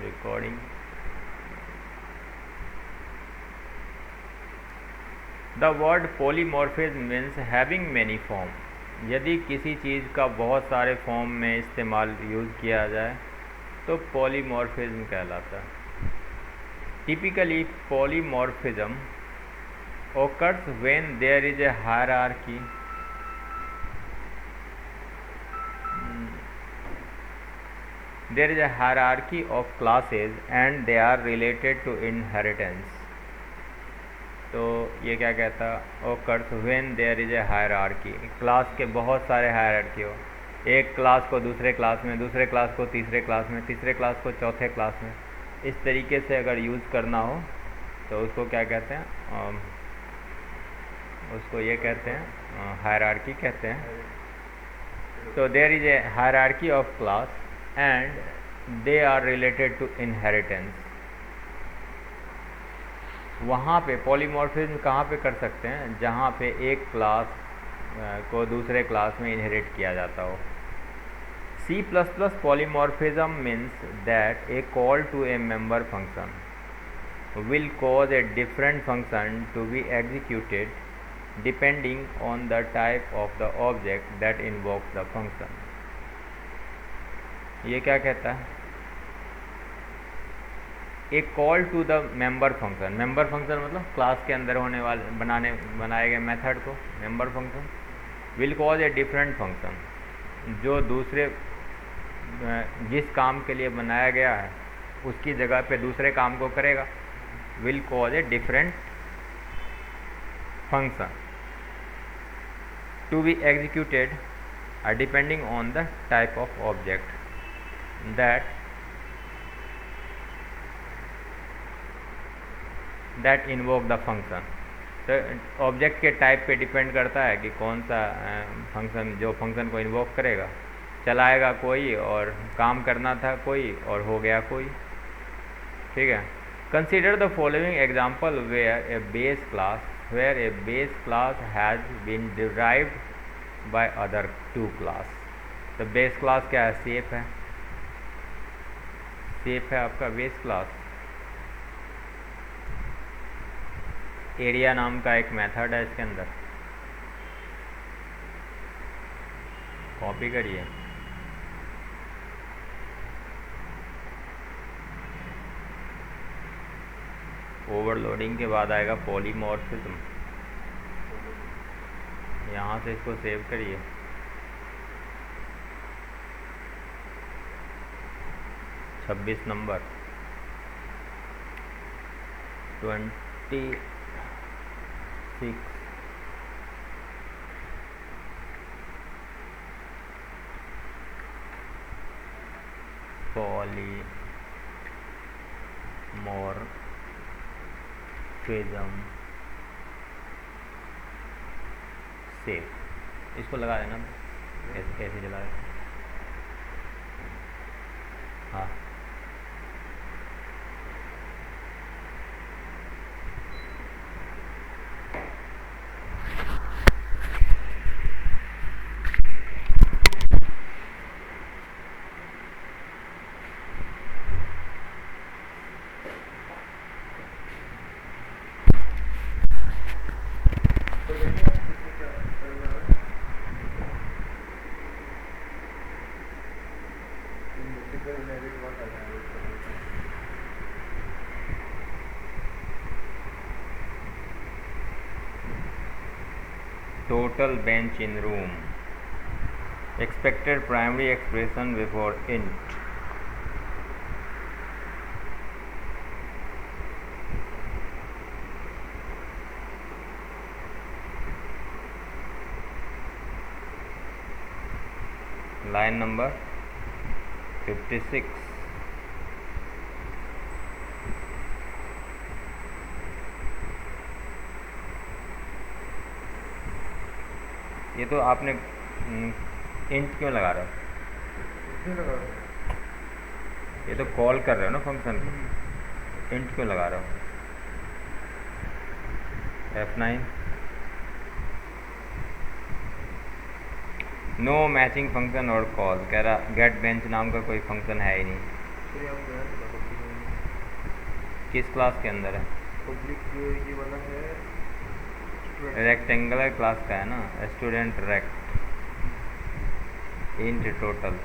recording. The word polymorphism means having many form. यदि किसी चीज़ का बहुत सारे फॉर्म में इस्तेमाल यूज़ किया जाए तो पॉलीमॉर्फिज्म कहलाता है. Typically polymorphism occurs when there is a hierarchy of classes and they are related to inheritance. तो ये क्या कहता है, occurs when there is a hierarchy. Class के बहुत सारे हायरार्की हो, एक क्लास को दूसरे क्लास में, दूसरे क्लास को तीसरे क्लास में, तीसरे क्लास को चौथे क्लास में, इस तरीके से अगर यूज़ करना हो तो उसको क्या कहते हैं, उसको ये कहते हैं हायरार्की कहते हैं. तो there is a hierarchy of class and they are related to inheritance. वहाँ पे पॉलीमॉर्फिज्म कहाँ पे कर सकते हैं, जहाँ पे एक क्लास को दूसरे क्लास में इनहेरिट किया जाता हो. C++ polymorphism means that a call to a member function will cause a different function to be executed depending on the type of the object that invokes the function. ये क्या कहता है, एक call to the member function. Member function मतलब class के अंदर होने वाले बनाए गए मेथड को member function. Will cause a different function, जो दूसरे जिस काम के लिए बनाया गया है उसकी जगह पे दूसरे काम को करेगा. Will cause a different function to be executed depending on the type of object that invoke the function. तो ऑब्जेक्ट के टाइप पे डिपेंड करता है कि कौन सा फंक्शन जो फंक्शन को इन्वोक करेगा. चलाएगा कोई और काम करना था कोई और हो गया कोई. ठीक है. Consider the following example where a base class has been derived by other two class. तो बेस क्लास क्या है, शेप है. शेप है आपका बेस क्लास. एरिया नाम का एक मेथड है इसके अंदर, कॉपी करिए. ओवरलोडिंग के बाद आएगा पॉलीमॉर्फिज्म. यहाँ से इसको सेव करिए. छब्बीस नंबर 26 पॉलीमॉर्फिज्म सेव. इसको लगा देना. ऐसे चला देना. हाँ, total bench in room, expected primary expression before int. Line number 56. ये तो आपने इंट क्यों लगा रहे हो, ये तो कॉल कर रहे हो ना फंक्शन को. इंट क्यों लगा रहे हो. F9. नो मैचिंग फंक्शन और कॉल कह रहा. गेट बेंच नाम का कोई फंक्शन है ही नहीं. किस क्लास के अंदर है? पब्लिक ये वाला है रेक्टेंगुलर क्लास का है ना, स्टूडेंट रेक्ट इंट टोटल।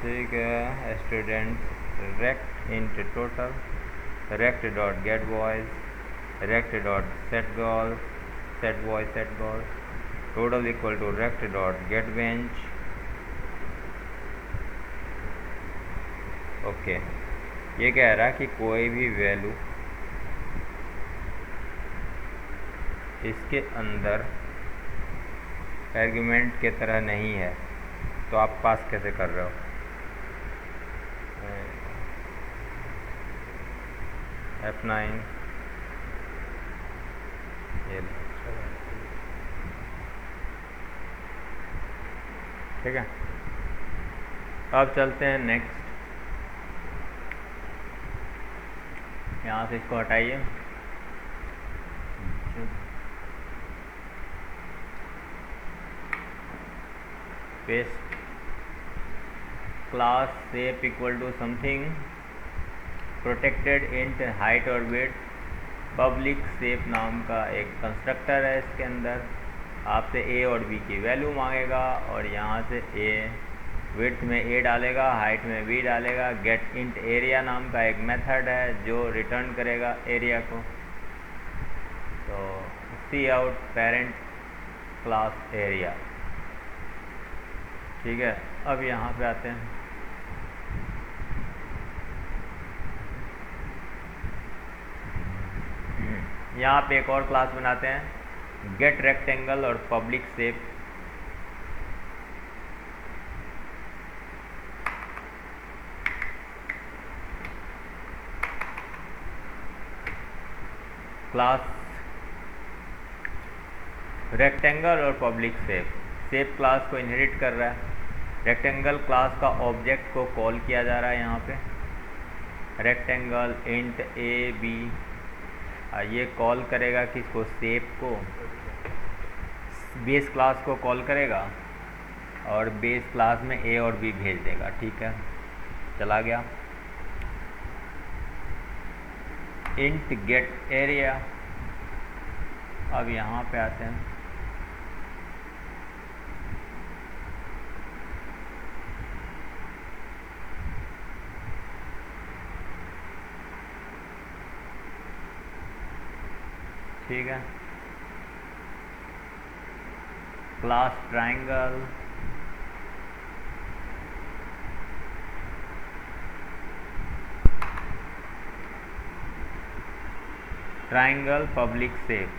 ठीक है, student rect int total, rect dot get boys, rect dot set girl, set boy set girl, total equal to rect dot get bench. Okay, ये कह रहा है कि कोई भी वैल्यू इसके अंदर आर्गुमेंट के तरह नहीं है तो आप पास कैसे कर रहे हो? F9 ये ठीक है। अब चलते हैं नेक्स्ट। यहाँ से इसको हटाइए। Paste class shape equal to something protected int height और विड्थ। पब्लिक शेप नाम का एक कंस्ट्रक्टर है, इसके अंदर आपसे ए और बी की वैल्यू मांगेगा और यहाँ से ए विड्थ में ए डालेगा, हाइट में बी डालेगा। गेट इंट एरिया नाम का एक मेथड है जो रिटर्न करेगा एरिया को। तो सी आउट पेरेंट क्लास एरिया। ठीक है, अब यहाँ पे आते हैं। यहाँ पे एक और क्लास बनाते हैं, गेट रेक्टेंगल और पब्लिक शेप। क्लास रेक्टेंगल और पब्लिक शेप, शेप क्लास को इनहेरिट कर रहा है। रेक्टेंगल क्लास का ऑब्जेक्ट को कॉल किया जा रहा है यहाँ पे, रेक्टेंगल इंट ए बी। ये कॉल करेगा किसको? शेप को। बेस क्लास को कॉल करेगा और बेस क्लास में ए और बी भेज देगा। ठीक है, चला गया। Int get area. अब यहाँ पे आते हैं। ठीक है, class triangle, triangle public shape.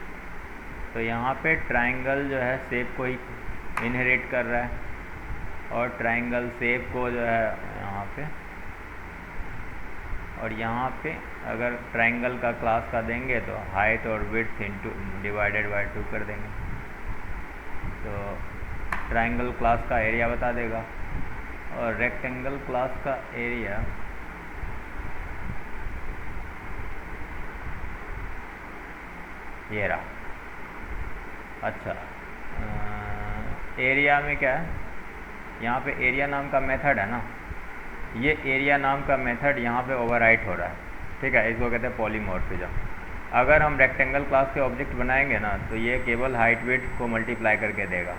तो यहाँ पे ट्राइंगल जो है शेप को ही इनहेरिट कर रहा है और ट्राइंगल शेप को जो है यहाँ पे, और यहाँ पे अगर ट्राइंगल का क्लास का देंगे तो हाइट और विड्थ इनटू डिवाइडेड बाय 2 कर देंगे तो ट्राइंगल क्लास का एरिया बता देगा। और रेक्टेंगल क्लास का एरिया ये रहा। अच्छा, एरिया में क्या है? यहाँ पे एरिया नाम का मेथड है ना, ये एरिया नाम का मेथड यहाँ पे ओवरराइट हो रहा है। ठीक है, इसको कहते हैं पॉलीमॉर्फिज्म। अगर हम रेक्टेंगल क्लास के ऑब्जेक्ट बनाएंगे ना तो ये केवल हाइट विड्थ को मल्टीप्लाई करके देगा,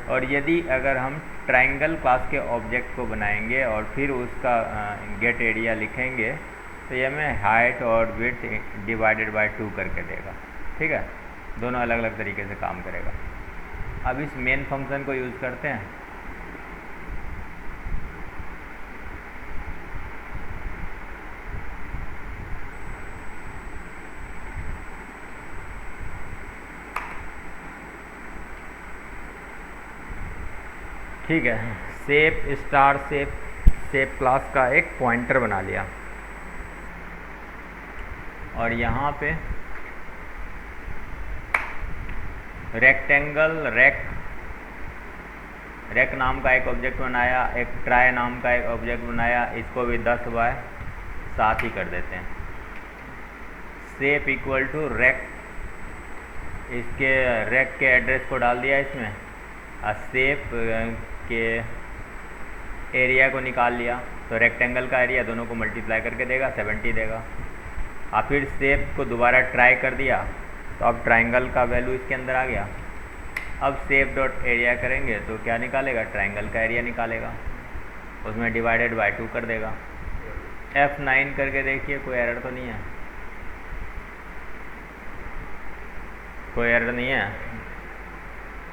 और यदि अगर हम ट्राइंगल क्लास के ऑब्जेक्ट को बनाएंगे और फिर उसका गेट एरिया लिखेंगे तो ये हमें हाइट और विड्थ डिवाइडेड बाय 2 करके देगा। ठीक है, दोनों अलग अलग तरीके से काम करेगा। अब इस मेन फंक्शन को यूज़ करते हैं। ठीक है, shape star shape, shape class का एक पॉइंटर बना लिया और यहाँ पे रेक्टेंगल रेक नाम का एक ऑब्जेक्ट बनाया, एक ट्राई नाम का एक ऑब्जेक्ट बनाया, इसको भी 10 बाय 7 ही कर देते हैं। शेप इक्वल टू रेक, इसके रेक के एड्रेस को डाल दिया इसमें, और शेप के एरिया को निकाल लिया। तो रेक्टेंगल का एरिया दोनों को मल्टीप्लाई करके देगा 70 देगा। आप फिर शेप को दोबारा ट्राई कर दिया तो अब ट्राइंगल का वैल्यू इसके अंदर आ गया। अब शेप डॉट एरिया करेंगे तो क्या निकालेगा, ट्राइंगल का एरिया निकालेगा, उसमें डिवाइडेड बाय 2 कर देगा। F9 करके देखिए, कोई एरर तो नहीं है, कोई एरर नहीं है।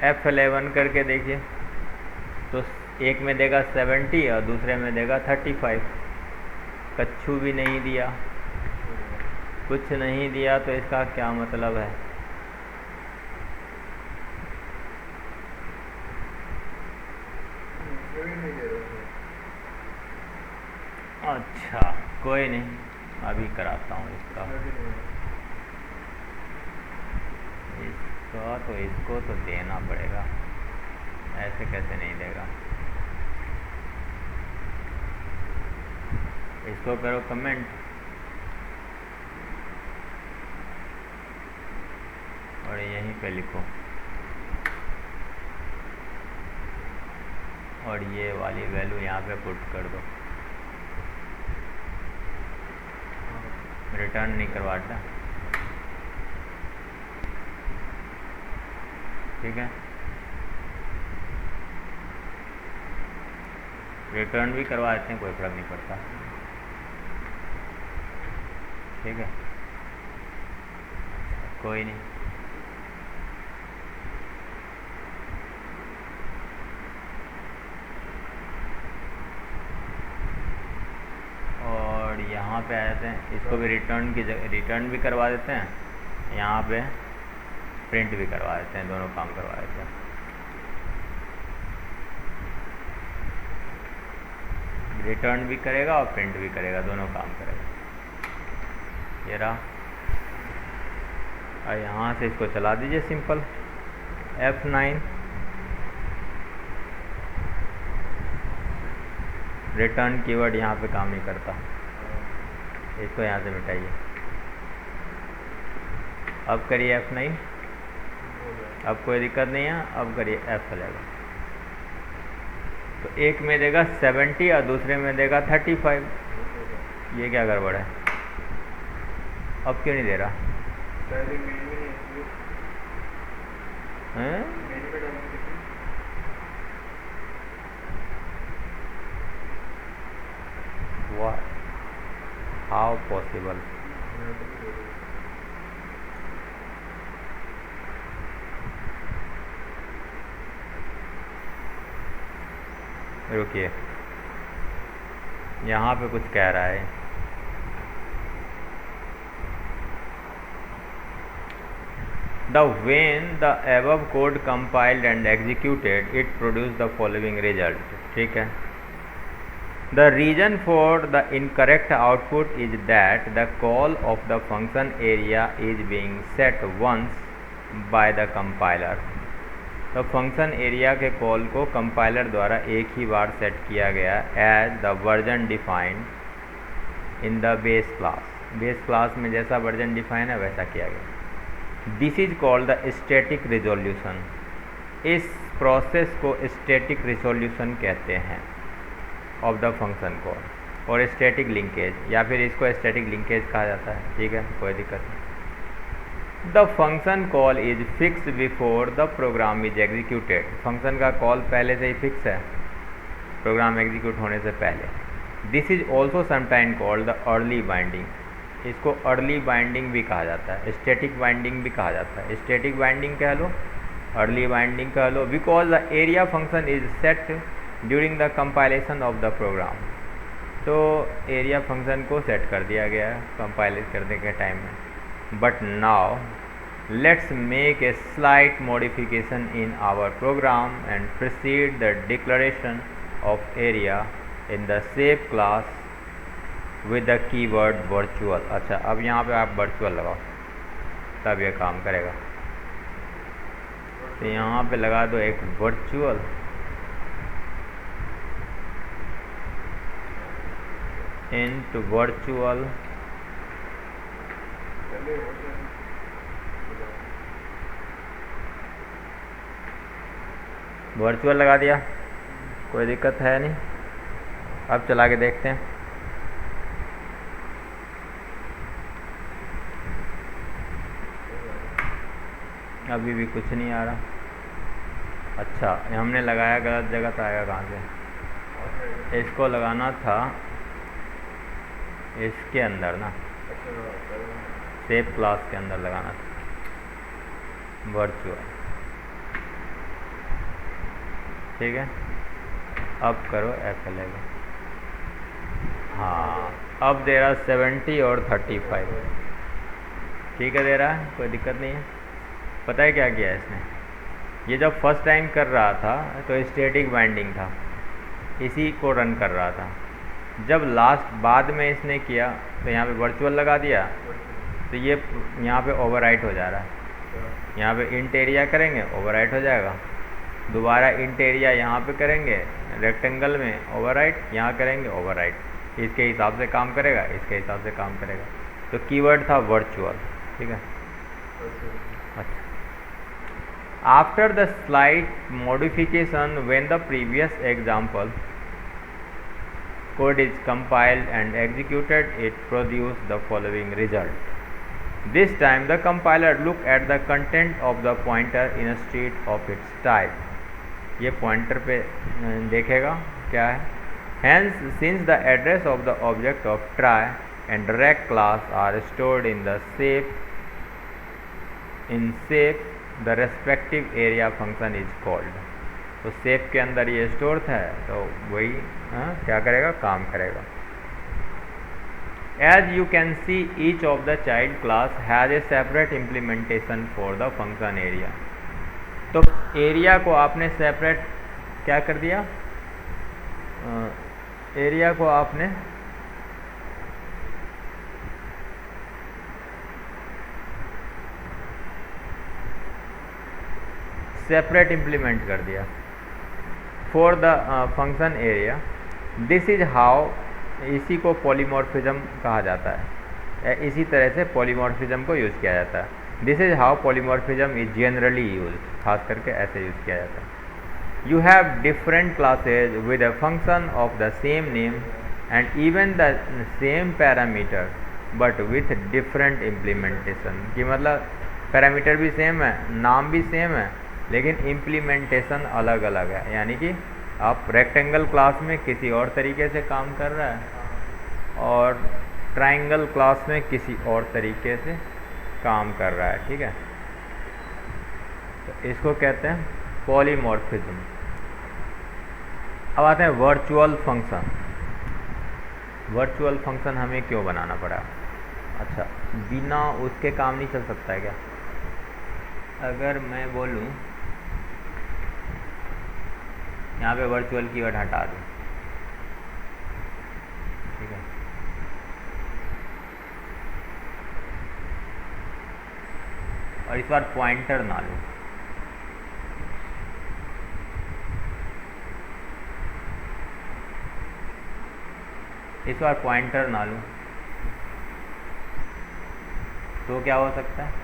F11 करके देखिए तो एक में देगा 70 और दूसरे में देगा 35। कच्छू भी नहीं दिया, कुछ नहीं दिया, तो इसका क्या मतलब है? अच्छा कोई नहीं, अभी कराता हूँ इसका। इसको तो देना पड़ेगा, ऐसे कैसे नहीं देगा। इसको करो कमेंट और यहीं पे लिखो, और ये वाली वैल्यू यहाँ पे पुट कर दो। रिटर्न नहीं करवाता, ठीक है। रिटर्न भी करवा देते हैं, कोई फर्क नहीं पड़ता, ठीक है, कोई नहीं। और यहाँ पे आ जाते हैं, इसको भी रिटर्न की जगह रिटर्न भी करवा देते हैं, यहाँ पे प्रिंट भी करवा देते हैं, दोनों काम करवा देते हैं। रिटर्न भी करेगा और प्रिंट भी करेगा, दोनों काम करेगा। ये रहा। और यहाँ से इसको चला दीजिए सिंपल F9। रिटर्न कीवर्ड यहाँ पे काम नहीं करता, इसको यहाँ से मिटाइए। अब करिए F9, अब कोई दिक्कत नहीं है। अब करिए F11, तो एक में देगा 70 और दूसरे में देगा 35। ये क्या गड़बड़ है, अब क्यों नहीं दे रहा? What? How possible? रुकिए, यहाँ पे कुछ कह रहा है। When the above code compiled and executed, it produced the following result, ठीक है। The reason for the incorrect output is that the call of the function area is being set once by the compiler। तो function area के call को compiler द्वारा एक ही बार set किया गया as the version defined in the base class. Base class में जैसा वर्जन डिफाइन है वैसा किया गया। This is called the static resolution. इस प्रोसेस को स्टैटिक रिजोल्यूशन कहते हैं ऑफ द फंक्शन कॉल। और स्टैटिक लिंकेज, या फिर इसको स्टैटिक लिंकेज कहा जाता है, ठीक है, कोई दिक्कत नहीं। The function call is fix before the program is executed. Function का कॉल पहले से ही फिक्स है प्रोग्राम एग्जीक्यूट होने से पहले। This is also sometime called the early binding. इसको अर्ली बाइंडिंग भी कहा जाता है, स्टैटिक बाइंडिंग भी कहा जाता है। स्टैटिक बाइंडिंग कह लो, अर्ली बाइंडिंग कह लो, because the area function is set during the compilation of the program. तो एरिया फंक्शन को सेट कर दिया गया है कंपाइल करने के टाइम में। But now let's make a slight modification in our program and proceed the declaration of area in the shape class with the keyword virtual। अच्छा, अब यहाँ पे आप virtual लगाओ तब ये काम करेगा। तो यहाँ पे लगा दो एक virtual, into virtual वर्चुअल लगा दिया, कोई दिक्कत है नहीं। अब चला के देखते हैं। अभी भी कुछ नहीं आ रहा। अच्छा, हमने लगाया गलत जगह, तो आएगा कहाँ से? इसको लगाना था इसके अंदर ना, सेव क्लास के अंदर लगाना था, वर्चुअल। ठीक है, अब करो F11। हाँ, अब दे रहा 70 और 35। ठीक है, दे रहा है, कोई दिक्कत नहीं है। पता है क्या किया इसने? ये जब फर्स्ट टाइम कर रहा था तो स्टैटिक बाइंडिंग था, इसी को रन कर रहा था। जब लास्ट बाद में इसने किया तो यहाँ पे वर्चुअल लगा दिया, तो ये यहाँ पे ओवरराइट हो जा रहा है। यहाँ पे इंट एरिया करेंगे, ओवरराइट हो जाएगा। दोबारा इंट एरिया यहाँ पे करेंगे रेक्टेंगल में, ओवरराइट। यहाँ करेंगे, ओवरराइट। इसके हिसाब से काम करेगा, इसके हिसाब से काम करेगा। तो कीवर्ड था वर्चुअल। ठीक है, अच्छा। After the slight modification when the previous example code is compiled and executed, it produces the following result. This time the compiler look at the content of the pointer instead of its type. ये pointer पे देखेगा क्या है। Hence, since the address of the object of try and rect class are stored in the shape, the respective area function is called. तो shape के अंदर ये store था, तो वही क्या करेगा, काम करेगा। As you can see each of the child class has a separate implementation for the function area. तो एरिया को आपने सेपरेट क्या कर दिया, एरिया को आपने सेपरेट इम्प्लीमेंट कर दिया for the function area. This is how, इसी को पॉलीमॉर्फिज्म कहा जाता है। इसी तरह से पॉलीमॉर्फिज्म को यूज़ किया जाता है। This is how polymorphism is generally use, खास करके ऐसे यूज़ किया जाता है। You have different classes with a function of the same name and even the same parameter but with different implementation. कि मतलब पैरामीटर भी सेम है, नाम भी सेम है, लेकिन इम्प्लीमेंटेशन अलग अलग है। यानी कि आप रेक्टेंगल क्लास में किसी और तरीके से काम कर रहा है और ट्राइंगल क्लास में किसी और तरीके से काम कर रहा है। ठीक है, तो इसको कहते हैं पॉलीमॉर्फिज्म। अब आते हैं वर्चुअल फंक्शन। वर्चुअल फंक्शन हमें क्यों बनाना पड़ा? अच्छा, बिना उसके काम नहीं चल सकता है क्या? अगर मैं बोलूँ यहाँ पे वर्चुअल कीवर्ड हटा दूँ, ठीक है, और इस बार पॉइंटर ना लूँ, इस बार पॉइंटर ना लूँ, तो क्या हो सकता है?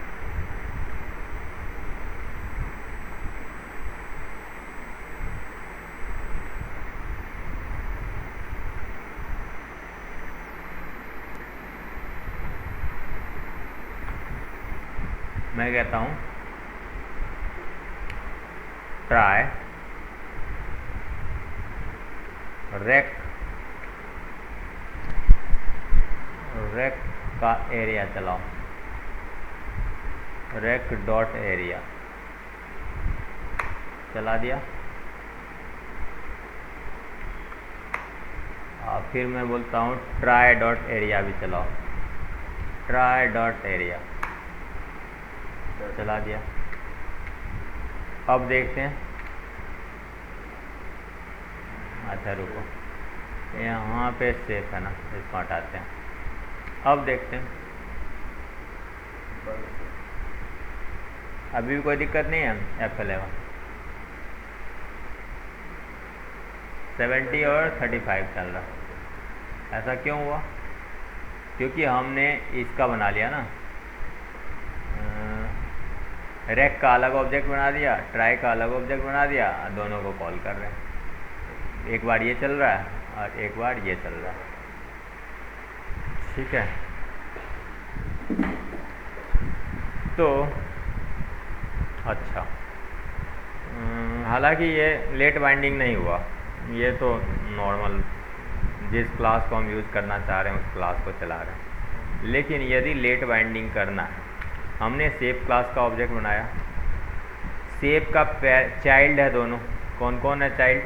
मैं कहता हूँ ट्राई रेक का एरिया चलाओ, रेक डॉट एरिया चला दिया। फिर मैं बोलता हूँ ट्राई डॉट एरिया भी चलाओ, ट्राई डॉट एरिया चला दिया। अब देखते हैं, अच्छा रुको, यहाँ पे सेफ है ना, इसको हटाते हैं। अब देखते हैं, अभी भी कोई दिक्कत नहीं है। F11 70 और 35 चल रहा। ऐसा क्यों हुआ? क्योंकि हमने इसका बना लिया ना, रेक का अलग ऑब्जेक्ट बना दिया, ट्राई का अलग ऑब्जेक्ट बना दिया, दोनों को कॉल कर रहे हैं। एक बार ये चल रहा है, और एक बार ये चल रहा है, ठीक है। तो अच्छा, हालांकि ये लेट बाइंडिंग नहीं हुआ, ये तो नॉर्मल जिस क्लास को हम यूज़ करना चाह रहे हैं उस क्लास को चला रहे हैं। लेकिन यदि लेट बाइंडिंग करना है, हमने शेप क्लास का ऑब्जेक्ट बनाया, शेप का चाइल्ड है दोनों, कौन कौन है चाइल्ड?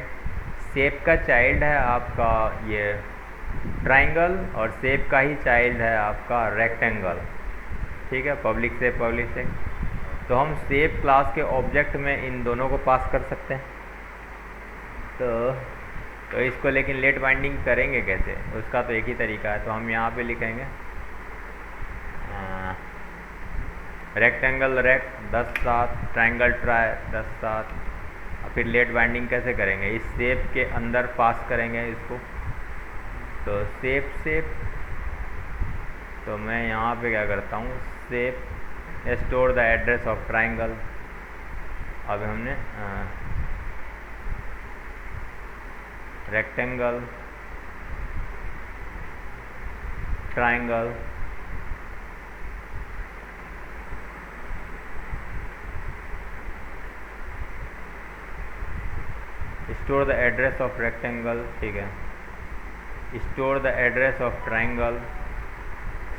शेप का चाइल्ड है आपका ये ट्राइंगल और शेप का ही चाइल्ड है आपका रेक्टेंगल, ठीक है, पब्लिक शेप पब्लिक शेप। तो हम शेप क्लास के ऑब्जेक्ट में इन दोनों को पास कर सकते हैं। तो इसको लेकिन लेट बाइंडिंग करेंगे कैसे, उसका तो एक ही तरीका है। तो हम यहाँ पे लिखेंगे रेक्टेंगल रेक्ट 10 7, ट्राइंगल ट्राई 10 7। फिर लेट बाइंडिंग कैसे करेंगे, इस शेप के अंदर पास करेंगे इसको, तो शेप शेप। तो मैं यहाँ पे क्या करता हूँ, shape store the address of triangle. अब हमने rectangle triangle store the address of rectangle, ठीक है, store the address of triangle.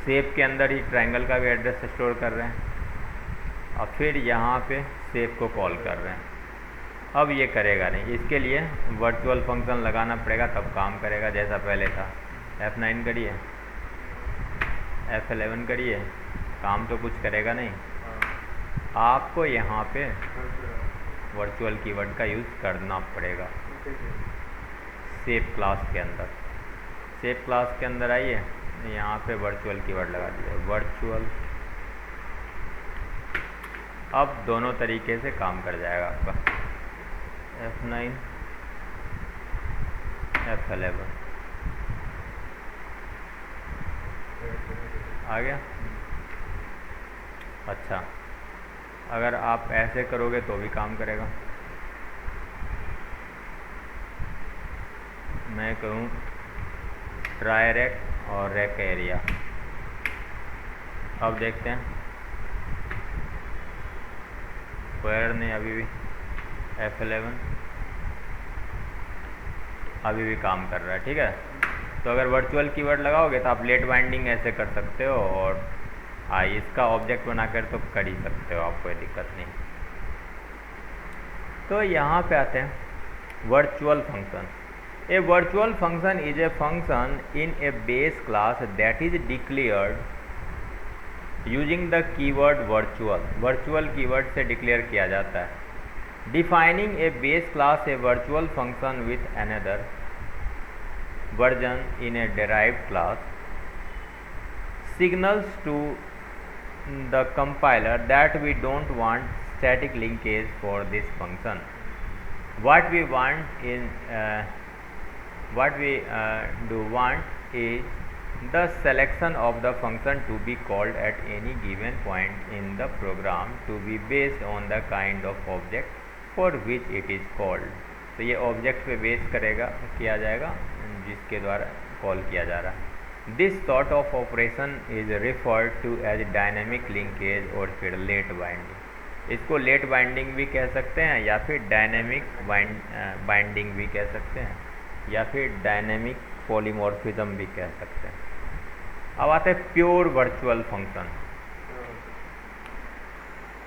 Shape के अंदर ही ट्राइंगल का भी एड्रेस स्टोर कर रहे हैं और फिर यहाँ पे शेप को कॉल कर रहे हैं। अब ये करेगा नहीं, इसके लिए वर्चुअल फंक्शन लगाना पड़ेगा, तब काम करेगा जैसा पहले था। F9 करिए, F11 करिए, काम तो कुछ करेगा नहीं। आपको यहाँ पे वर्चुअल कीवर्ड का यूज़ करना पड़ेगा शेप क्लास के अंदर। शेप क्लास के अंदर आइए, यहाँ पे वर्चुअल कीवर्ड लगा दिया, वर्चुअल। अब दोनों तरीके से काम कर जाएगा आपका, F9 F11 आ गया। अच्छा, अगर आप ऐसे करोगे तो भी काम करेगा। मैं कहूँ ट्राई रैक और रैक एरिया। अब देखते हैं, कोई नहीं, अभी भी F11 अभी भी काम कर रहा है, ठीक है। तो अगर वर्चुअल कीवर्ड लगाओगे तो आप लेट बाइंडिंग ऐसे कर सकते हो और इसका ऑब्जेक्ट बनाकर तो कर ही सकते हो आप, कोई दिक्कत नहीं। तो यहाँ पे आते हैं virtual function. A virtual function is a function in a base class that is declared using the keyword virtual. Virtual keyword से डिक्लेयर किया जाता है। Defining A base class A virtual function with another version in A derived class signals to the compiler that we don't want static linkage for this function. What we want is the selection of the function to be called at any given point in the program to be based on the kind of object for which it is called. तो ये object पे base करेगा, किया जाएगा जिसके द्वारा call किया जा रहा है। This sort of operation is referred to as dynamic linkage और फिर लेट बाइंडिंग। इसको लेट बाइंडिंग भी कह सकते हैं या फिर डायनेमिक बाइंडिंग भी कह सकते हैं या फिर डायनेमिक पॉलीमॉर्फिज्म भी कह सकते हैं। अब आते हैं प्योर वर्चुअल फंक्शन।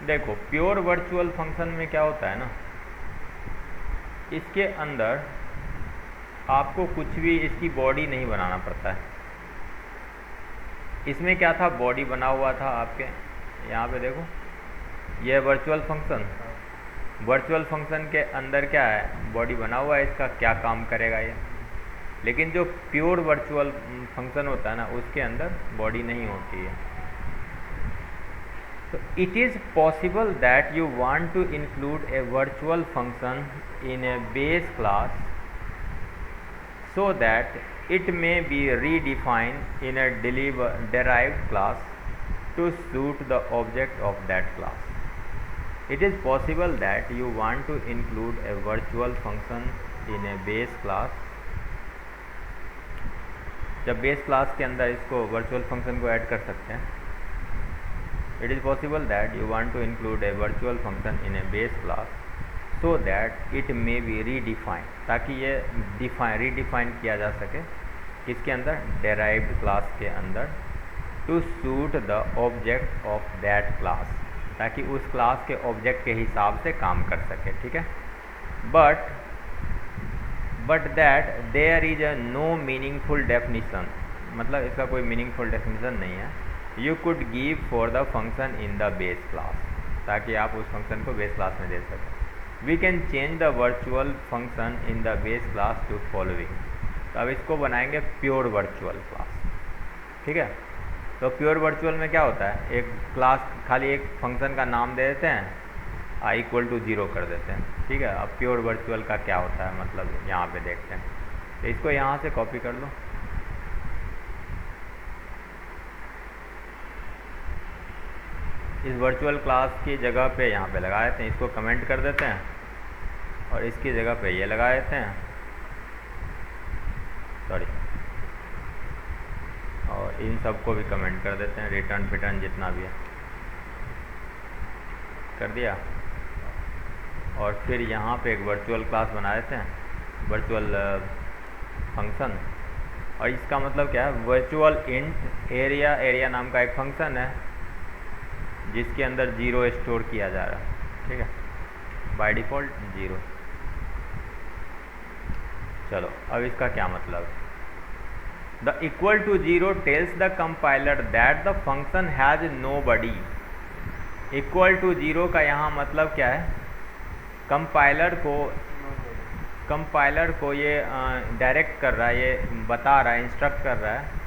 देखो, प्योर वर्चुअल फंक्शन में क्या होता है ना, इसके अंदर आपको कुछ भी इसकी बॉडी नहीं बनाना पड़ता है। इसमें क्या था, बॉडी बना हुआ था आपके यहाँ पे देखो, यह वर्चुअल फंक्शन। वर्चुअल फंक्शन के अंदर क्या है, बॉडी बना हुआ है, इसका क्या काम करेगा ये। लेकिन जो प्योर वर्चुअल फंक्शन होता है ना, उसके अंदर बॉडी नहीं होती है। So it is possible that you want to include a virtual function in a base class so that it may be redefined in a derived class to suit the object of that class. It is possible that you want to include a virtual function in a base class जब base class के अंदर इसको virtual function को add कर सकते हैं। It is possible that you want to include a virtual function in a base class so that it may be redefine, ताकि ये रीडिफाइन किया जा सके किसके अंदर, डेराइव्ड क्लास के अंदर, to suit the object of that class, ताकि उस क्लास के ऑब्जेक्ट के हिसाब से काम कर सके। ठीक है, but that there is a no meaningful definition, मतलब इसका कोई मीनिंगफुल डेफिनीशन नहीं है। You could give for the function in the base class, ताकि आप उस फंक्शन को बेस क्लास में दे सकें। We can change the virtual function in the base class to following. तो अब इसको बनाएंगे प्योर वर्चुअल क्लास। ठीक है, तो प्योर वर्चुअल में क्या होता है, एक क्लास खाली एक फंक्शन का नाम दे देते हैं, =0 कर देते हैं। ठीक है, अब प्योर वर्चुअल का क्या होता है, मतलब यहाँ पे देखते हैं। तो इसको यहाँ से कॉपी कर लो, इस वर्चुअल क्लास की जगह पे यहाँ पे लगा देते हैं, इसको कमेंट कर देते हैं और इसकी जगह पे ये लगा देते हैं, सॉरी, और इन सब को भी कमेंट कर देते हैं, रिटर्न पिटर्न जितना भी है कर दिया। और फिर यहाँ पे एक वर्चुअल क्लास बना देते हैं, वर्चुअल फंक्शन, और इसका मतलब क्या है, वर्चुअल इंट एरिया, एरिया नाम का एक फंक्शन है जिसके अंदर 0 स्टोर किया जा रहा है। ठीक है, बाय डिफ़ॉल्ट 0। चलो अब इसका क्या मतलब, the =0 tells the compiler that the function has no body. =0 का यहाँ मतलब क्या है, कंपाइलर को ये डायरेक्ट कर रहा है, ये बता रहा है, इंस्ट्रक्ट कर रहा है,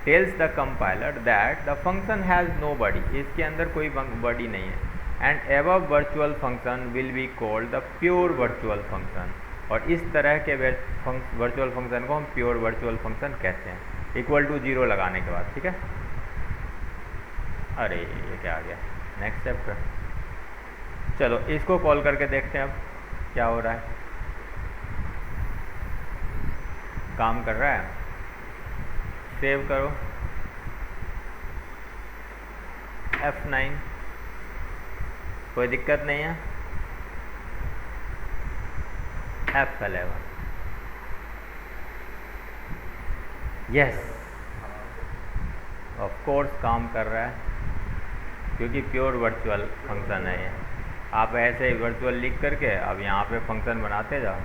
tells the compiler that the function has no body, इसके अंदर कोई बडी नहीं है, and above virtual function will be called the pure virtual function. और इस तरह के वर्चुअल फंक्शन को हम प्योर वर्चुअल फंक्शन कहते हैं, =0 लगाने के बाद। ठीक है, अरे ये क्या आ गया, नेक्स्ट चैप्टर। चलो इसको कॉल करके देखते हैं अब क्या हो रहा है, काम कर रहा है, सेव करो, F9, कोई दिक्कत नहीं है, F11, यस ऑफ कोर्स काम कर रहा है, क्योंकि प्योर वर्चुअल फंक्शन है ये। आप ऐसे ही वर्चुअल लिख करके अब यहाँ पे फंक्शन बनाते जाओ।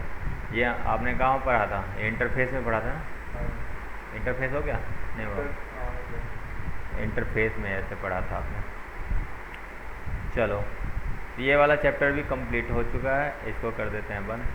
ये आपने कहाँ पढ़ा था, इंटरफेस में पढ़ा था ना, इंटरफेस हो गया नहीं हुआ, इंटरफेस में ऐसे पढ़ा था आपने। चलो ये वाला चैप्टर भी कंप्लीट हो चुका है, इसको कर देते हैं बंद।